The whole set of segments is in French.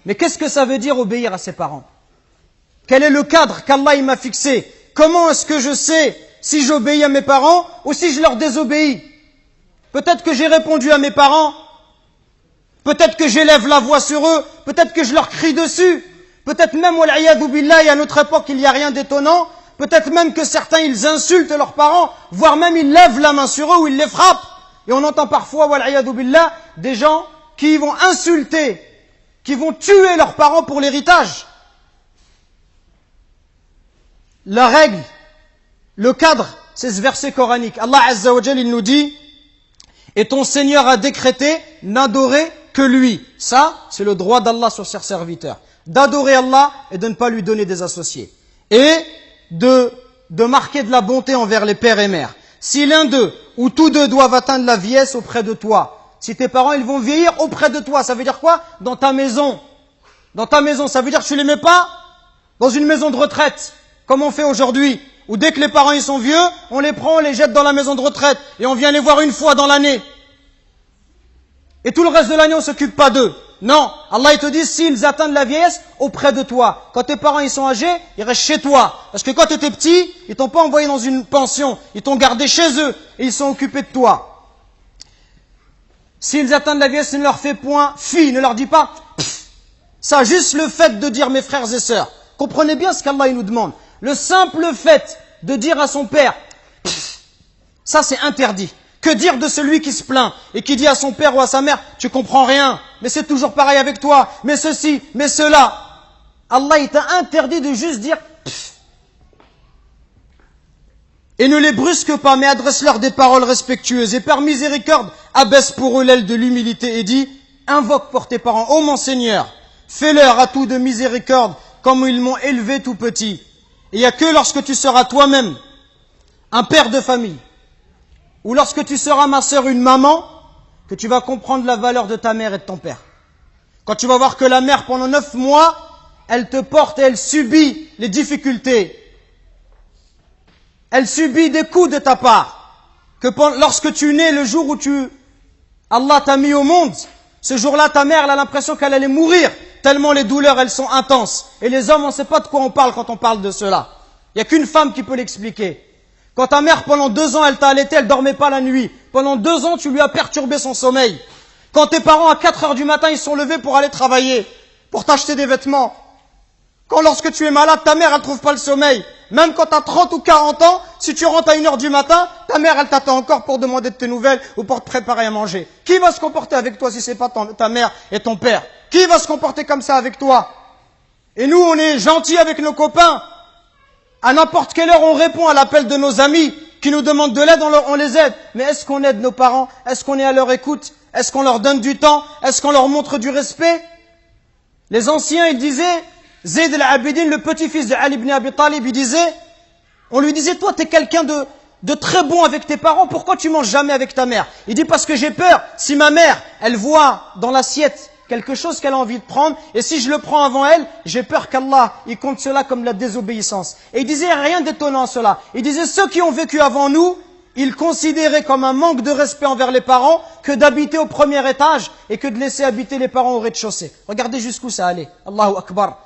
Mais qu'est-ce que ça veut dire obéir à ses parents? Quel est le cadre qu'Allah m'a fixé? Comment est-ce que je sais si j'obéis à mes parents ou si je leur désobéis? Peut-être que j'ai répondu à mes parents, peut-être que j'élève la voix sur eux, peut-être que je leur crie dessus, peut-être même, wal'iyadou billah, à notre époque, il n'y a rien d'étonnant, peut-être même que certains, ils insultent leurs parents, voire même ils lèvent la main sur eux ou ils les frappent. Et on entend parfois, wal'iyadou billah, des gens qui vont insulter, qui vont tuer leurs parents pour l'héritage. La règle, le cadre, c'est ce verset coranique. Allah Azza wa Jal, il nous dit, et ton Seigneur a décrété n'adorer que lui. Ça, c'est le droit d'Allah sur ses serviteurs. D'adorer Allah et de ne pas lui donner des associés. Et de marquer de la bonté envers les pères et mères. Si l'un d'eux ou tous deux doivent atteindre la vieillesse auprès de toi, si tes parents ils vont vieillir auprès de toi, ça veut dire quoi? Dans ta maison. Dans ta maison, ça veut dire que tu les mets pas dans une maison de retraite, comme on fait aujourd'hui, où dès que les parents ils sont vieux, on les prend, on les jette dans la maison de retraite, et on vient les voir une fois dans l'année. Et tout le reste de l'année, on s'occupe pas d'eux. Non, Allah il te dit, s'ils atteignent la vieillesse, auprès de toi. Quand tes parents ils sont âgés, ils restent chez toi. Parce que quand tu étais petit, ils t'ont pas envoyé dans une pension, ils t'ont gardé chez eux, et ils sont occupés de toi. S'ils atteignent la vieillesse, ne leur fais point fi, ne leur dis pas pff. Ça, juste le fait de dire mes frères et sœurs. Comprenez bien ce qu'Allah il nous demande. Le simple fait de dire à son père, pff, ça c'est interdit. Que dire de celui qui se plaint et qui dit à son père ou à sa mère, tu comprends rien, mais c'est toujours pareil avec toi, mais ceci, mais cela. Allah il t'a interdit de juste dire pff. Et ne les brusque pas, mais adresse-leur des paroles respectueuses. Et par miséricorde, abaisse pour eux l'aile de l'humilité et dis, invoque pour tes parents, ô mon Seigneur, fais-leur à tout de miséricorde, comme ils m'ont élevé tout petit. Et il n'y a que lorsque tu seras toi-même un père de famille, ou lorsque tu seras, ma sœur, une maman, que tu vas comprendre la valeur de ta mère et de ton père. Quand tu vas voir que la mère, pendant 9 mois, elle te porte et elle subit les difficultés. Elle subit des coups de ta part. Que lorsque tu nais, le jour où Allah t'a mis au monde, ce jour-là, ta mère, elle a l'impression qu'elle allait mourir, tellement les douleurs, elles sont intenses. Et les hommes, on ne sait pas de quoi on parle quand on parle de cela. Il n'y a qu'une femme qui peut l'expliquer. Quand ta mère, pendant 2 ans, elle t'a allaité, elle dormait pas la nuit. Pendant 2 ans, tu lui as perturbé son sommeil. Quand tes parents, à 4 heures du matin, ils sont levés pour aller travailler, pour t'acheter des vêtements. Quand lorsque tu es malade, ta mère, elle trouve pas le sommeil. Même quand tu as 30 ou 40 ans, si tu rentres à 1 heure du matin, ta mère, elle t'attend encore pour demander de tes nouvelles ou pour te préparer à manger. Qui va se comporter avec toi si c'est pas ta mère et ton père? Qui va se comporter comme ça avec toi? Et nous, on est gentils avec nos copains. À n'importe quelle heure, on répond à l'appel de nos amis qui nous demandent de l'aide, on les aide. Mais est-ce qu'on aide nos parents? Est-ce qu'on est à leur écoute? Est-ce qu'on leur donne du temps? Est-ce qu'on leur montre du respect? Les anciens, ils disaient, Zayd al-Abidin, le petit-fils de Ali ibn Abi Talib, il disait, on lui disait, toi, t'es quelqu'un de très bon avec tes parents, pourquoi tu manges jamais avec ta mère? Il dit, parce que j'ai peur, si ma mère, elle voit dans l'assiette quelque chose qu'elle a envie de prendre, et si je le prends avant elle, j'ai peur qu'Allah, il compte cela comme la désobéissance. Et il disait rien d'étonnant à cela. Il disait, ceux qui ont vécu avant nous, ils considéraient comme un manque de respect envers les parents que d'habiter au premier étage et que de laisser habiter les parents au rez-de-chaussée. Regardez jusqu'où ça allait. Allahu Akbar.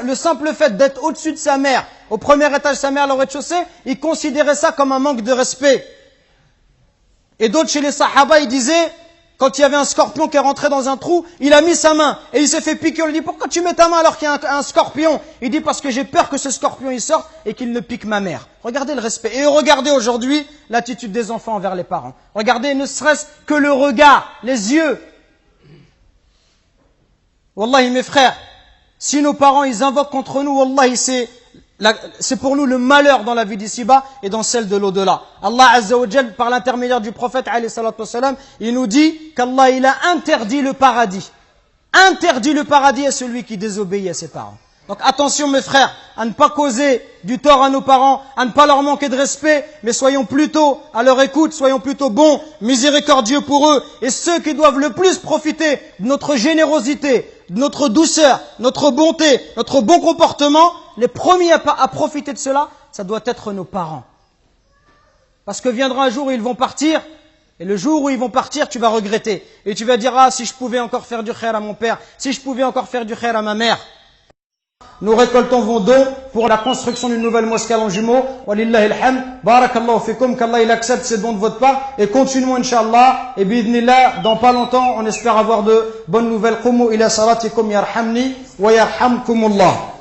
Le simple fait d'être au-dessus de sa mère, au premier étage, sa mère au rez-de-chaussée, ils considéraient ça comme un manque de respect. Et d'autres chez les Sahaba, ils disaient, quand il y avait un scorpion qui est rentré dans un trou, il a mis sa main et il s'est fait piquer. On lui dit, pourquoi tu mets ta main alors qu'il y a un scorpion? Il dit, parce que j'ai peur que ce scorpion il sorte et qu'il ne pique ma mère. Regardez le respect. Et regardez aujourd'hui l'attitude des enfants envers les parents. Regardez ne serait-ce que le regard, les yeux. Wallahi mes frères, si nos parents ils invoquent contre nous, wallahi c'est pour nous le malheur dans la vie d'ici-bas et dans celle de l'au-delà. Allah Azza wa Jal, par l'intermédiaire du prophète alayhi salatu wassalam, il nous dit qu'Allah il a interdit le paradis. Interdit le paradis à celui qui désobéit à ses parents. Donc attention mes frères, à ne pas causer du tort à nos parents, à ne pas leur manquer de respect, mais soyons plutôt à leur écoute, soyons plutôt bons, miséricordieux pour eux. Et ceux qui doivent le plus profiter de notre générosité, de notre douceur, notre bonté, notre bon comportement, les premiers à profiter de cela, ça doit être nos parents. Parce que viendra un jour où ils vont partir, Et le jour où ils vont partir, tu vas regretter. Et tu vas dire, ah, si je pouvais encore faire du khair à mon père, si je pouvais encore faire du khair à ma mère. Nous récoltons vos dons pour la construction d'une nouvelle mosquée à Longjumeau. Walillahi alhamd. Barakallahu fikum. Qu'Allah il accepte ces dons de votre part. Et continuons, Inch'Allah. Et bi'idhnillah, dans pas longtemps, on espère avoir de bonnes nouvelles. Qumu ila salatikum yarhamni wa yarhamkumullah.